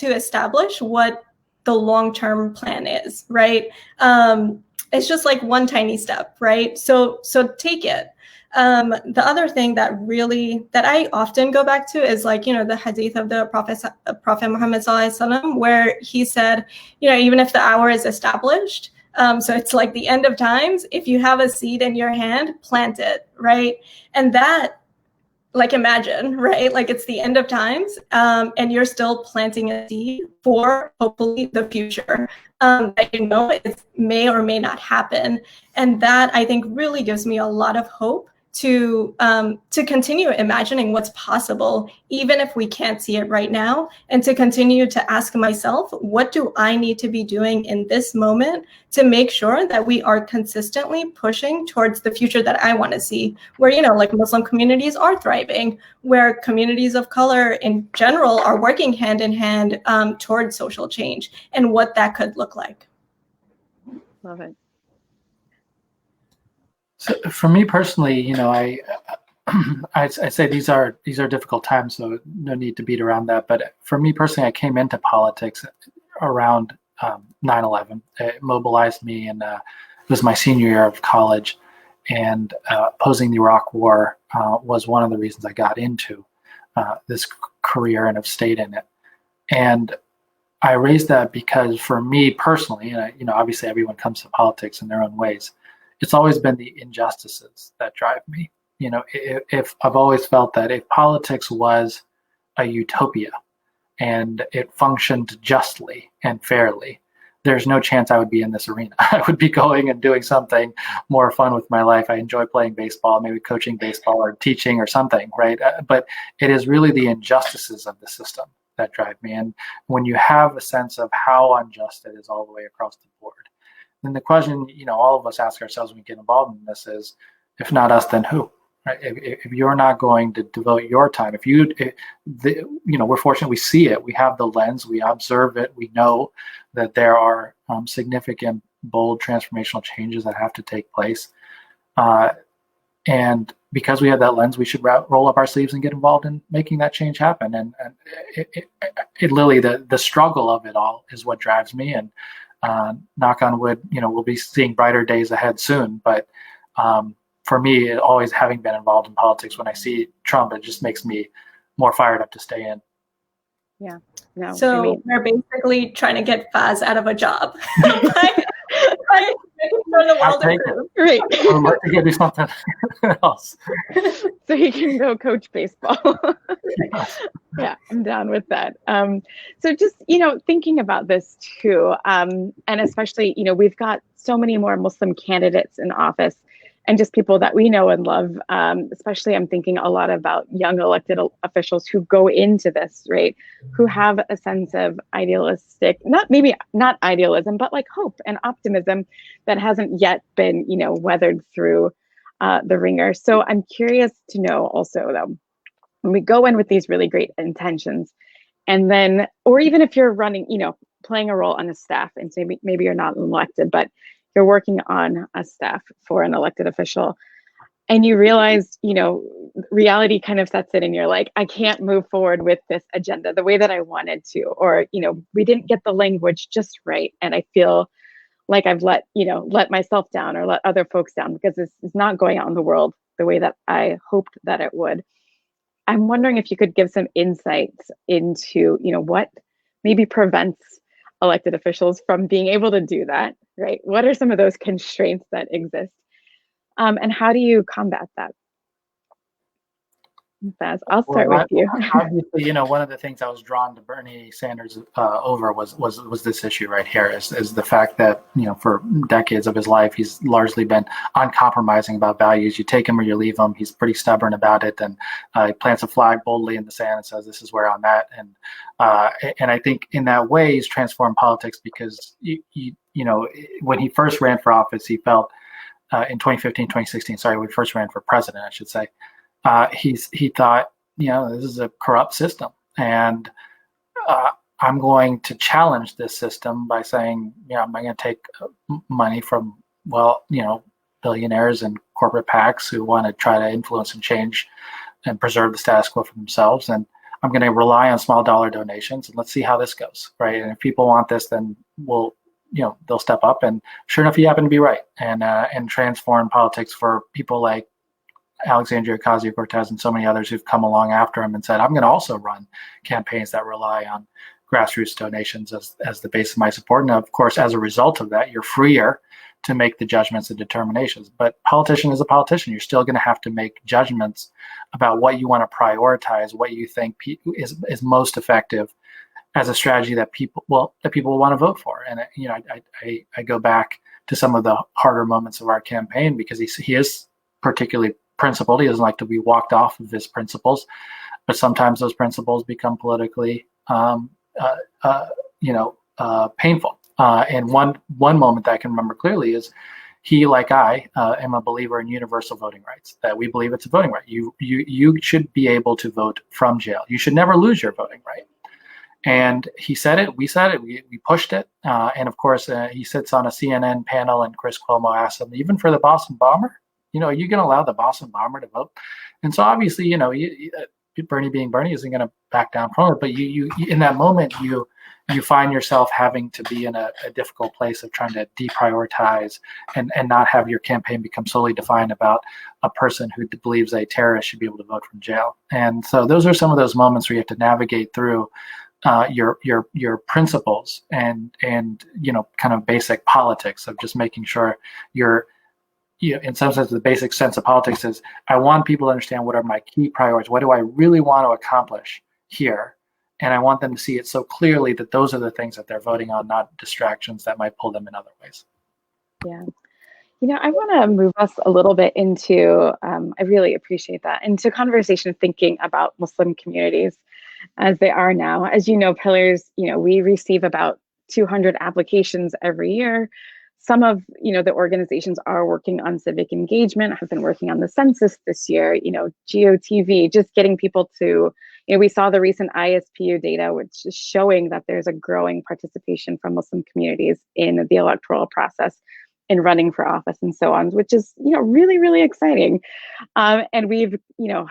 establish what the long-term plan is, right? It's just like one tiny step, right? So take it. The other thing that I often go back to is the hadith of the Prophet Muhammad Sallallahu Alaihi Wasallam, where he said, even if the hour is established, so it's like the end of times, if you have a seed in your hand, plant it, right? And that, imagine, right? It's the end of times, and you're still planting a seed for hopefully the future that it may or may not happen. And that, I think, really gives me a lot of hope to continue imagining what's possible, even if we can't see it right now, and to continue to ask myself, what do I need to be doing in this moment to make sure that we are consistently pushing towards the future that I want to see, where, Muslim communities are thriving, where communities of color in general are working hand in hand towards social change, and what that could look like. Love it. So for me personally, I'd say these are difficult times, so no need to beat around that. But for me personally, I came into politics around 9/11. It mobilized me, and it was my senior year of college. And opposing the Iraq War was one of the reasons I got into this career and have stayed in it. And I raised that because for me personally, and obviously everyone comes to politics in their own ways, it's always been the injustices that drive me. If I've always felt that if politics was a utopia and it functioned justly and fairly, there's no chance I would be in this arena. I would be going and doing something more fun with my life. I enjoy playing baseball, maybe coaching baseball or teaching or something, right? But it is really the injustices of the system that drive me. And when you have a sense of how unjust it is all the way across the board, then the question, all of us ask ourselves when we get involved in this is, if not us, then who? Right? If you're not going to devote your time, we're fortunate, we see it, we have the lens, we observe it, we know that there are significant, bold, transformational changes that have to take place. And because we have that lens, we should roll up our sleeves and get involved in making that change happen. And it literally, the struggle of it all is what drives me. And knock on wood, we'll be seeing brighter days ahead soon. But for me, always having been involved in politics, when I see Trump, it just makes me more fired up to stay in. Yeah. No. So we're basically trying to get Faiz out of a job. Right. I would like to get you something else. So he can go coach baseball. Yeah, I'm down with that. So just, thinking about this too, and especially, we've got so many more Muslim candidates in office. and just people that we know and love. Especially, I'm thinking a lot about young elected officials who go into this, right? Who have a sense of idealistic, not idealism, but like hope and optimism that hasn't yet been, weathered through the ringer. So I'm curious to know also, though, when we go in with these really great intentions, and then, or even if you're running, playing a role on a staff, and say maybe you're not elected, but you're working on a staff for an elected official, and you realize, reality kind of sets in, and you're like, I can't move forward with this agenda the way that I wanted to, or, we didn't get the language just right, and I feel like I've let myself down or let other folks down because this is not going out in the world the way that I hoped that it would. I'm wondering if you could give some insights into, what maybe prevents elected officials from being able to do that, right? What are some of those constraints that exist? And how do you combat that? Faiz, I'll start with you. Obviously, one of the things I was drawn to Bernie Sanders over was this issue right here, is the fact that, for decades of his life, he's largely been uncompromising about values. You take him or you leave him. He's pretty stubborn about it, and he plants a flag boldly in the sand and says, "This is where I'm at." And I think in that way, he's transformed politics because when he first ran for office, he felt in 2015, 2016. Sorry, when he first ran for president, I should say. He thought, this is a corrupt system, and I'm going to challenge this system by saying, I'm going to take money from, billionaires and corporate PACs who want to try to influence and change and preserve the status quo for themselves, and I'm going to rely on small dollar donations, and let's see how this goes, right? And if people want this, then they'll step up. And sure enough, he happened to be right, and transform politics for people like Alexandria Ocasio-Cortez and so many others who've come along after him and said, I'm going to also run campaigns that rely on grassroots donations as the base of my support. And of course, as a result of that, you're freer to make the judgments and determinations. But politician is a politician. You're still going to have to make judgments about what you want to prioritize, what you think is most effective as a strategy that people will want to vote for. And I go back to some of the harder moments of our campaign because he is particularly principled. He doesn't like to be walked off of his principles, but sometimes those principles become politically, painful. And one moment that I can remember clearly is he, like I, am a believer in universal voting rights. That we believe it's a voting right. You should be able to vote from jail. You should never lose your voting right. And he said it. We said it. We pushed it. And of course, he sits on a CNN panel, and Chris Cuomo asked him, even for the Boston bomber, are you going to allow the Boston bomber to vote? And so obviously, Bernie being Bernie isn't going to back down from it. But you in that moment, you find yourself having to be in a difficult place of trying to deprioritize and not have your campaign become solely defined about a person who believes a terrorist should be able to vote from jail. And so those are some of those moments where you have to navigate through your principles and kind of basic politics of just making sure you're, in some sense, the basic sense of politics is I want people to understand what are my key priorities. What do I really want to accomplish here? And I want them to see it so clearly that those are the things that they're voting on, not distractions that might pull them in other ways. Yeah. I want to move us a little bit into, I really appreciate that, into conversation thinking about Muslim communities as they are now. As you know, Pillars, we receive about 200 applications every year. Some of, the organizations are working on civic engagement, have been working on the census this year, GOTV, just getting people to, we saw the recent ISPU data, which is showing that there's a growing participation from Muslim communities in the electoral process, in running for office and so on, which is, really, really exciting. And we've,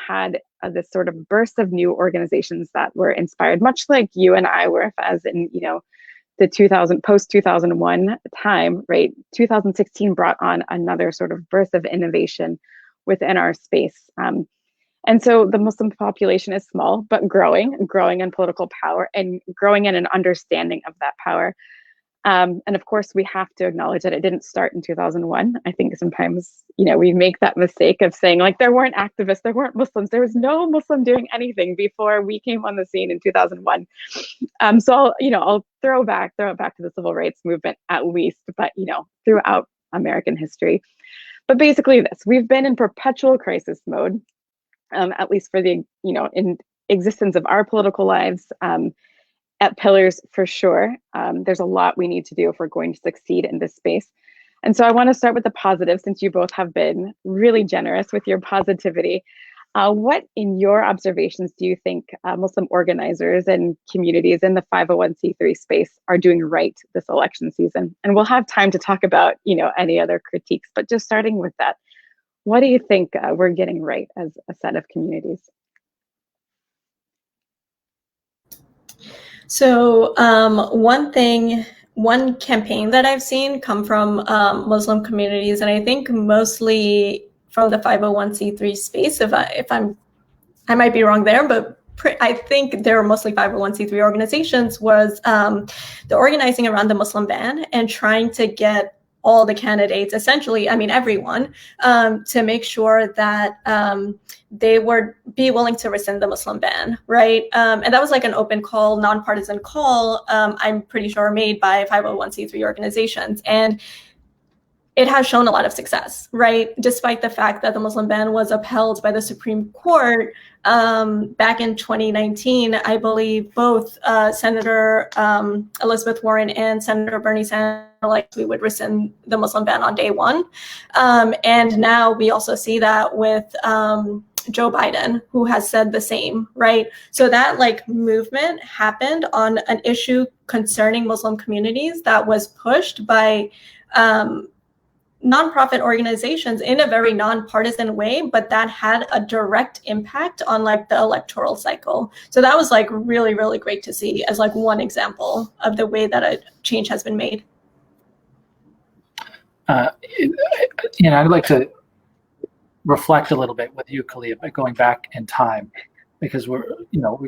had this sort of burst of new organizations that were inspired, much like you and I were, as in, the post 2001 time, right? 2016 brought on another sort of burst of innovation within our space. And so the Muslim population is small, but growing in political power and growing in an understanding of that power. And of course, we have to acknowledge that it didn't start in 2001. I think sometimes, we make that mistake of saying like there weren't activists, there weren't Muslims, there was no Muslim doing anything before we came on the scene in 2001. So I'll throw it back to the civil rights movement at least, but throughout American history. But basically this, we've been in perpetual crisis mode, at least for the, in existence of our political lives, at Pillars for sure. There's a lot we need to do if we're going to succeed in this space. And so I want to start with the positive, since you both have been really generous with your positivity. What, in your observations, do you think Muslim organizers and communities in the 501c3 space are doing right this election season? And we'll have time to talk about, any other critiques, but just starting with that, what do you think we're getting right as a set of communities? So one campaign that I've seen come from Muslim communities, and I think mostly from the 501c3 space. I might be wrong there, but I think they're mostly 501c3 organizations, was the organizing around the Muslim ban and trying to get all the candidates, essentially, everyone, to make sure that they would be willing to rescind the Muslim ban, right? And that was like an open call, nonpartisan call, I'm pretty sure made by 501c3 organizations. And it has shown a lot of success, right? Despite the fact that the Muslim ban was upheld by the Supreme Court back in 2019, I believe both Senator Elizabeth Warren and Senator Bernie Sanders like we would rescind the Muslim ban on day one. And now we also see that with Joe Biden, who has said the same, right? So that movement happened on an issue concerning Muslim communities that was pushed by nonprofit organizations in a very nonpartisan way, but that had a direct impact on the electoral cycle. So that was really, really great to see as one example of the way that a change has been made. I'd like to reflect a little bit with you, Kalia, but going back in time, because we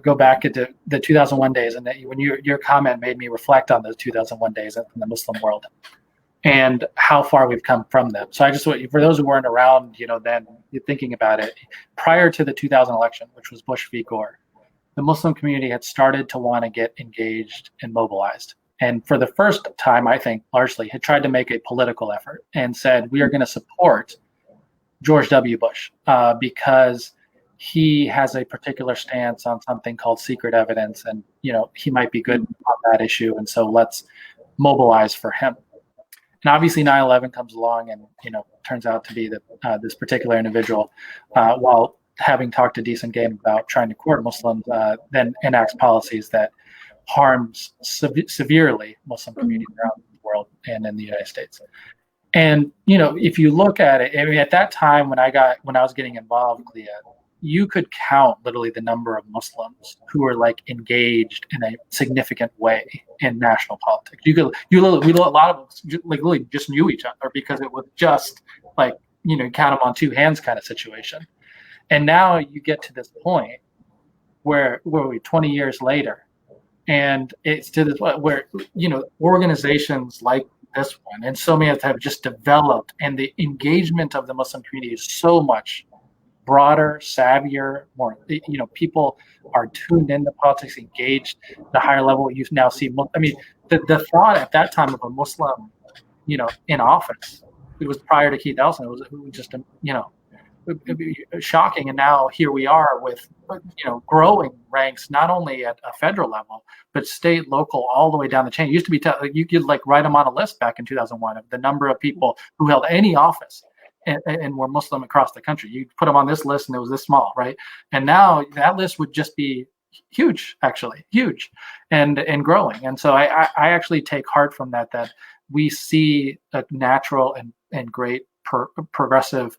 go back into the 2001 days, and when your comment made me reflect on those 2001 days in the Muslim world and how far we've come from them. So I just want, for those who weren't around, then you're thinking about it, prior to the 2000 election, which was Bush v. Gore, the Muslim community had started to want to get engaged and mobilized. And for the first time, I think, largely, had tried to make a political effort and said, we are going to support George W. Bush because he has a particular stance on something called secret evidence. And, he might be good on that issue. And so let's mobilize for him. And obviously 9/11 comes along and, turns out to be that this particular individual, while having talked to Decent Game about trying to court Muslims, then enacts policies that harms severely Muslim communities around the world and in the United States. And, if you look at it, at that time when I was getting involved, Kalia, you could count literally the number of Muslims who were engaged in a significant way in national politics. A lot of us literally just knew each other because it was just count them on two hands kind of situation. And now you get to this point where we 20 years later, and it's to this where organizations like this one and so many have just developed, and the engagement of the Muslim community is so much broader, savvier, more, people are tuned into politics, engaged. The higher level, you now see, the thought at that time of a Muslim, in office, it was prior to Keith Ellison, it was just, it'd be shocking. And now here we are with, growing ranks, not only at a federal level, but state, local, all the way down the chain. It used to be, you could write them on a list back in 2001 of the number of people who held any office and were Muslim across the country. You put them on this list and it was this small, right? And now that list would just be huge, actually, huge and growing. And so I actually take heart from that we see a natural and great progressive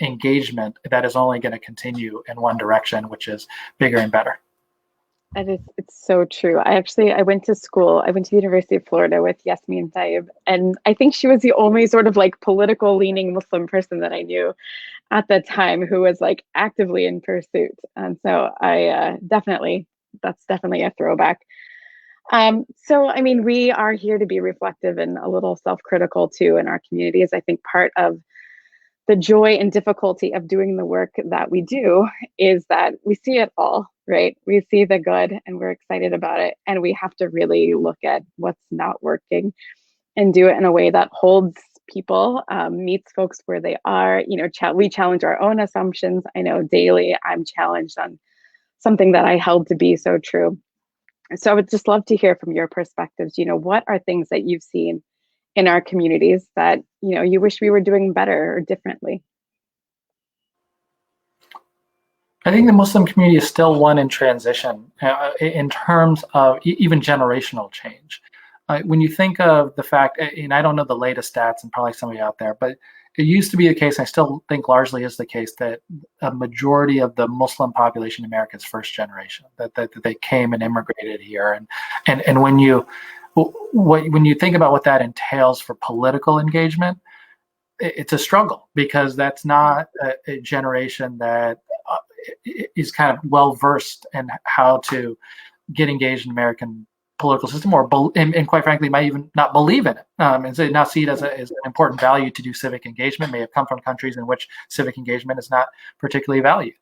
engagement that is only going to continue in one direction, which is bigger and better. It's so true. I went to the University of Florida with Yasmin Taib, and I think she was the only sort of political leaning Muslim person that I knew at the time who was actively in pursuit. And so that's definitely a throwback. So, we are here to be reflective and a little self-critical too in our communities. I think part of the joy and difficulty of doing the work that we do is that we see it all, right? We see the good and we're excited about it. And we have to really look at what's not working and do it in a way that holds people, meets folks where they are. You know, we challenge our own assumptions. I know daily I'm challenged on something that I held to be so true. So I would just love to hear from your perspectives. You know, what are things that you've seen in our communities that, you know, you wish we were doing better or differently? I think the Muslim community is still one in transition in terms of even generational change. When you think of the fact, and I don't know the latest stats, and probably somebody out there, but it used to be the case, I still think largely is the case, that a majority of the Muslim population in America is first generation, that they came and immigrated here. And when you think about what that entails for political engagement, it's a struggle, because that's not a generation that is kind of well versed in how to get engaged in American political system, and quite frankly might even not believe in it, and so not see it as an important value to do civic engagement, may have come from countries in which civic engagement is not particularly valued.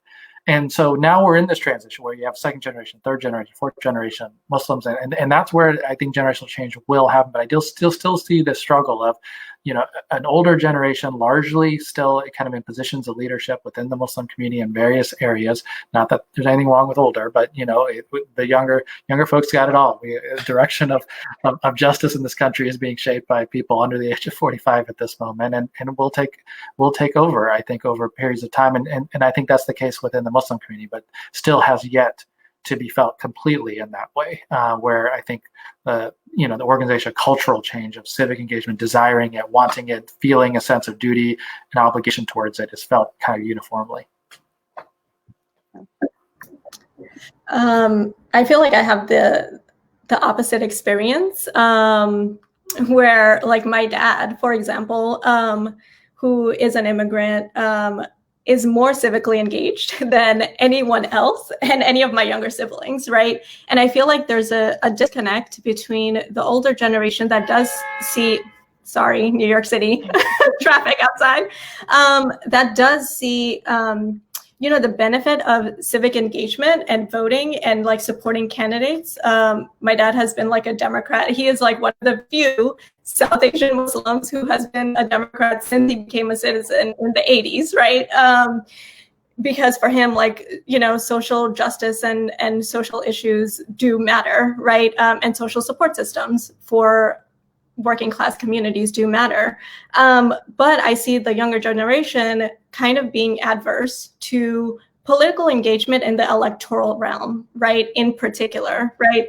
And so now we're in this transition where you have second generation, third generation, fourth generation Muslims, and that's where I think generational change will happen. But I still see the struggle of, you know, an older generation largely still kind of in positions of leadership within the Muslim community in various areas. Not that there's anything wrong with older, but you know, the younger folks got it all. The direction of justice in this country is being shaped by people under the age of 45 at this moment, and we'll take over, I think, over periods of time, and I think that's the case within the Muslim community, but still has yet to be felt completely in that way, where I think the organizational cultural change of civic engagement, desiring it, wanting it, feeling a sense of duty and obligation towards it is felt kind of uniformly. I feel like I have the opposite experience, where like my dad, for example, who is an immigrant, is more civically engaged than anyone else and any of my younger siblings, right? And I feel like there's a disconnect between the older generation that does see, sorry, New York City, traffic outside, that does see, you know, the benefit of civic engagement and voting and like supporting candidates. My dad has been like a Democrat. He is like one of the few South Asian Muslims who has been a Democrat since he became a citizen in the 80s, right? Because for him, like, you know, social justice and social issues do matter, right? And social support systems for working class communities do matter. But I see the younger generation kind of being adverse to political engagement in the electoral realm, right? In particular, right?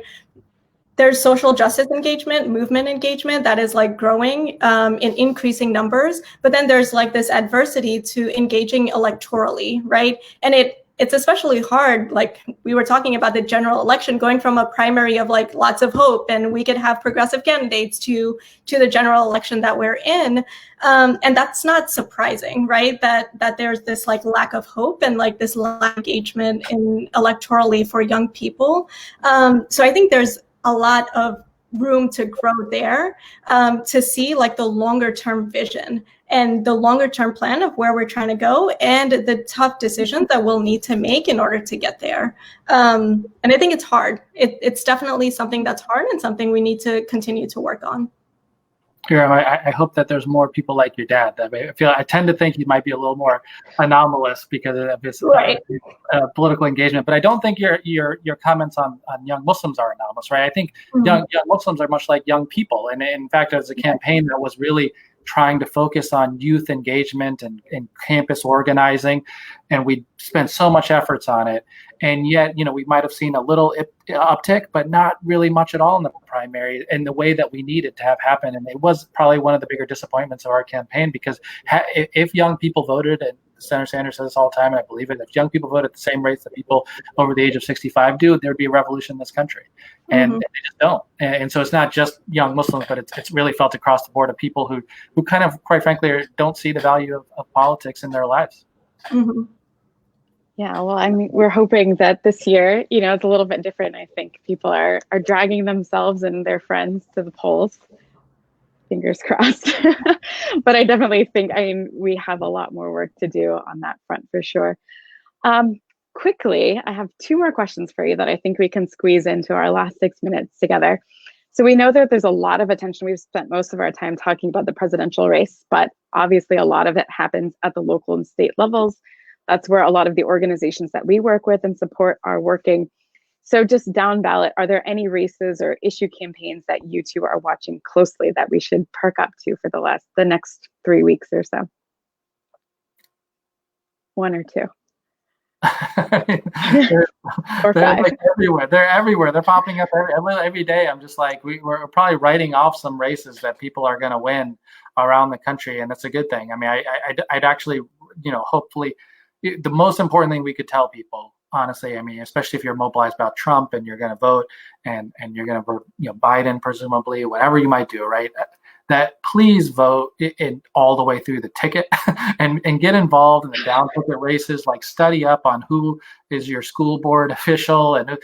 There's social justice engagement, movement engagement that is like growing in increasing numbers, but then there's like this adversity to engaging electorally, right? And it's especially hard, like we were talking about the general election, going from a primary of like lots of hope and we could have progressive candidates to the general election that we're in. And that's not surprising, right? That there's this like lack of hope and like this lack of engagement in electorally for young people. So I think there's a lot of room to grow there, to see like the longer term vision and the longer term plan of where we're trying to go and the tough decisions that we'll need to make in order to get there. And I think it's hard. It's definitely something that's hard and something we need to continue to work on. Iram, I hope that there's more people like your dad. I tend to think he might be a little more anomalous because of his political engagement. But I don't think your comments on young Muslims are anomalous, right? I think young Muslims are much like young people, and in fact, as a campaign that was really trying to focus on youth engagement and campus organizing, and we spent so much efforts on it. And yet, you know, we might have seen a little uptick, but not really much at all in the primary in the way that we needed to have happen. And it was probably one of the bigger disappointments of our campaign, because if young people voted, and Senator Sanders says this all the time, and I believe it, if young people vote at the same rates that people over the age of 65 do, there'd be a revolution in this country. And they just don't. And so it's not just young Muslims, but it's really felt across the board of people who kind of, quite frankly, don't see the value of politics in their lives. Yeah, well, I mean, we're hoping that this year, you know, it's a little bit different. I think people are dragging themselves and their friends to the polls. Fingers crossed. But I definitely think, I mean, we have a lot more work to do on that front for sure. Quickly, I have two more questions for you that I think we can squeeze into our last 6 minutes together. So we know that there's a lot of attention. We've spent most of our time talking about the presidential race, but obviously a lot of it happens at the local and state levels. That's where a lot of the organizations that we work with and support are working. So just down ballot, are there any races or issue campaigns that you two are watching closely that we should perk up to for the next 3 weeks or so? One or two. they're like everywhere. They're everywhere. They're popping up every day. I'm just like, we're probably writing off some races that people are going to win around the country, and that's a good thing. I mean, I'd actually, hopefully, the most important thing we could tell people, honestly, I mean, especially if you're mobilized about Trump and you're going to vote and you're going to vote, Biden, presumably, whatever you might do, right? That please vote in all the way through the ticket and get involved in the down ticket races, like study up on who is your school board official. And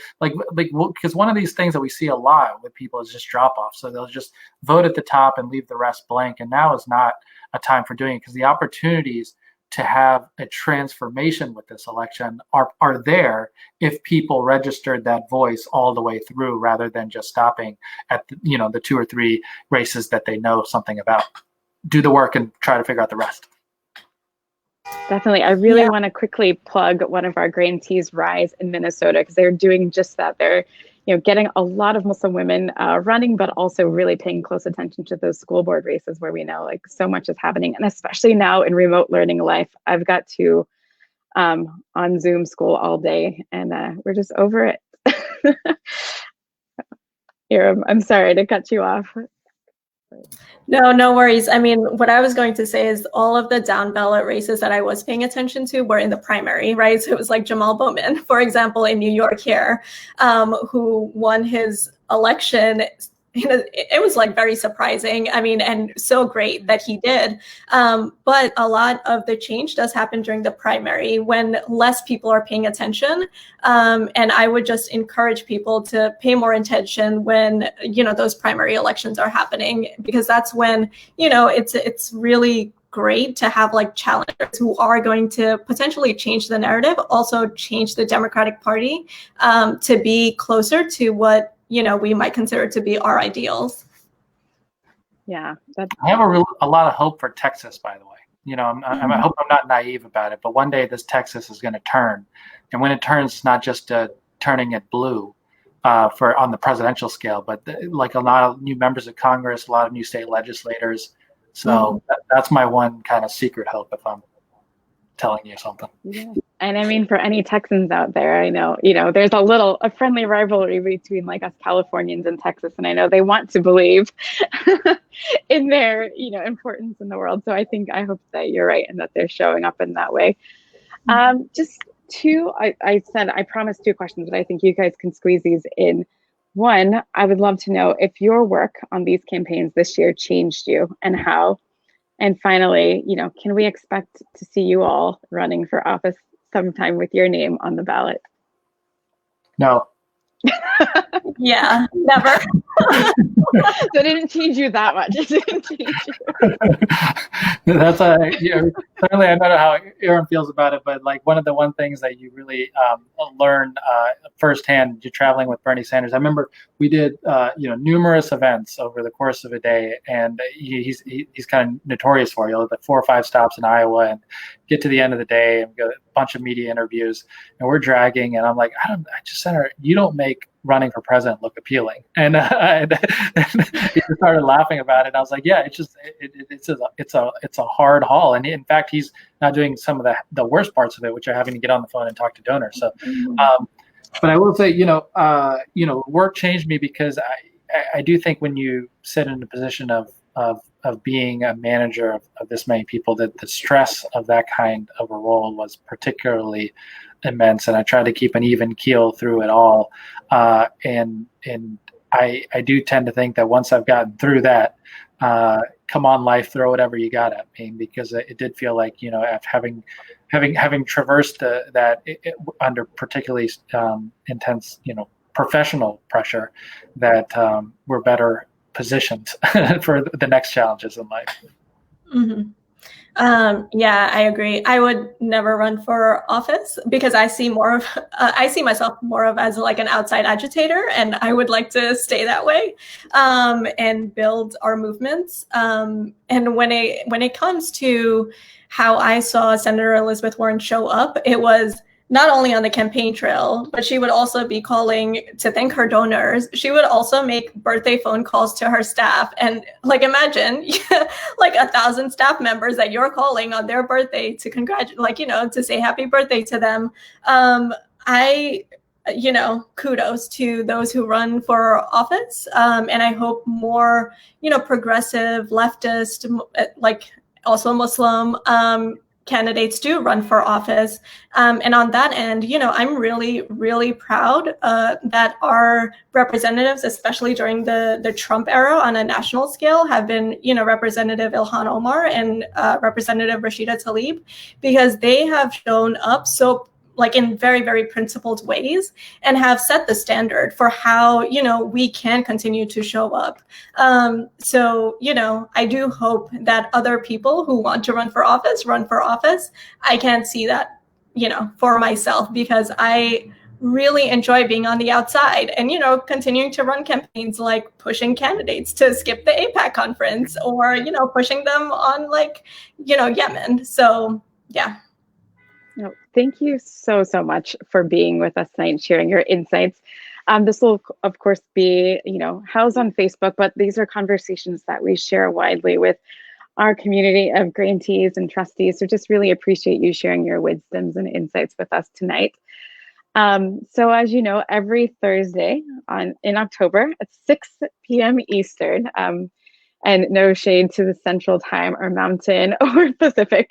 because one of these things that we see a lot with people is just drop off. So they'll just vote at the top and leave the rest blank. And now is not a time for doing it, because the opportunities to have a transformation with this election are there if people registered that voice all the way through, rather than just stopping at the 2 or 3 races that they know something about. Do the work and try to figure out the rest. Definitely. I really want to quickly plug one of our grantees, Rise, in Minnesota, because they're doing just that. They're getting a lot of Muslim women running, but also really paying close attention to those school board races where we know like so much is happening. And especially now in remote learning life, I've got to on Zoom school all day, and we're just over it. Iram, I'm sorry to cut you off. No worries. I mean, what I was going to say is all of the down ballot races that I was paying attention to were in the primary, right? So it was like Jamal Bowman, for example, in New York here, who won his election. It was like very surprising. I mean, and so great that he did. But a lot of the change does happen during the primary when less people are paying attention. And I would just encourage people to pay more attention when, those primary elections are happening, because that's when, it's really great to have like challengers who are going to potentially change the narrative, also change the Democratic Party to be closer to what we might consider to be our ideals. Yeah, I have a lot of hope for Texas, by the way. I hope I'm not naive about it, but one day this Texas is going to turn, and when it turns, it's not just turning it blue on the presidential scale, but like a lot of new members of Congress, a lot of new state legislators. So that's my one kind of secret hope, if I'm telling you something. Yeah. And I mean, for any Texans out there, I know, there's a friendly rivalry between like us Californians and Texas. And I know they want to believe in their, importance in the world. So I hope that you're right and that they're showing up in that way. Just two, I said, I promised 2 questions, but I think you guys can squeeze these in. One, I would love to know if your work on these campaigns this year changed you and how. And finally, can we expect to see you all running for office sometime with your name on the ballot? No. Yeah, never. So it didn't change you that much. It didn't change you. That's certainly I don't know how Iram feels about it, but like one of the things that you really learn firsthand, you're traveling with Bernie Sanders. I remember we did numerous events over the course of a day, and he's kind of notorious for the 4 or 5 stops in Iowa, and get to the end of the day and go a bunch of media interviews, and we're dragging, and I'm like, I just said, you don't make running for president look appealing, and he just started laughing about it. And I was like, yeah, it's a hard haul, and in fact, he's not doing some of the worst parts of it, which are having to get on the phone and talk to donors. So, but I will say, work changed me, because I do think when you sit in a position of being a manager of this many people, that the stress of that kind of a role was particularly immense, and I tried to keep an even keel through it all. And I do tend to think that once I've gotten through that, come on, life, throw whatever you got at me, because it did feel like, having traversed that under particularly intense, professional pressure, that we're better positioned for the next challenges in life. Mm-hmm. Yeah, I agree. I would never run for office because I see I see myself more of as like an outside agitator, and I would like to stay that way, and build our movements. And when it comes to how I saw Senator Elizabeth Warren show up, it was not only on the campaign trail, but she would also be calling to thank her donors. She would also make birthday phone calls to her staff. And like, imagine like 1,000 staff members that you're calling on their birthday to congratulate, like, to say happy birthday to them. I, kudos to those who run for office. And I hope more, progressive, leftist, like also Muslim, candidates do run for office. And on that end, I'm really, really proud that our representatives, especially during the Trump era on a national scale, have been, Representative Ilhan Omar and Representative Rashida Tlaib, because they have shown up so like in very, very principled ways and have set the standard for how, we can continue to show up. So, I do hope that other people who want to run for office, run for office. I can't see that, for myself, because I really enjoy being on the outside and, continuing to run campaigns, like pushing candidates to skip the APAC conference or, pushing them on like, Yemen. So, yeah. No, thank you so much for being with us tonight and sharing your insights. This will, of course, be, housed on Facebook, but these are conversations that we share widely with our community of grantees and trustees. So just really appreciate you sharing your wisdoms and insights with us tonight. So as you know, every Thursday in October at 6 p.m. Eastern, and no shade to the Central Time or Mountain or Pacific,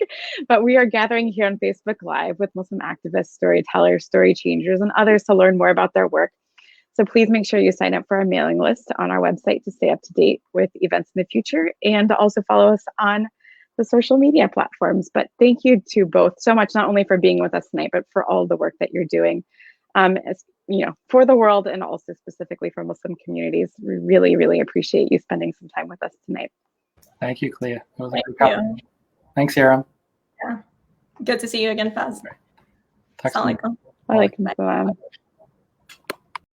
but we are gathering here on Facebook Live with Muslim activists, storytellers, story changers, and others to learn more about their work. So please make sure you sign up for our mailing list on our website to stay up to date with events in the future, and also follow us on the social media platforms. But thank you to both so much, not only for being with us tonight, but for all the work that you're doing. As for the world and also specifically for Muslim communities. We really, really appreciate you spending some time with us tonight. Thank you, Kalia. It was a great conversation. Thanks, Iram. Yeah. Good to see you again, Faiz. Assalamu alaikum.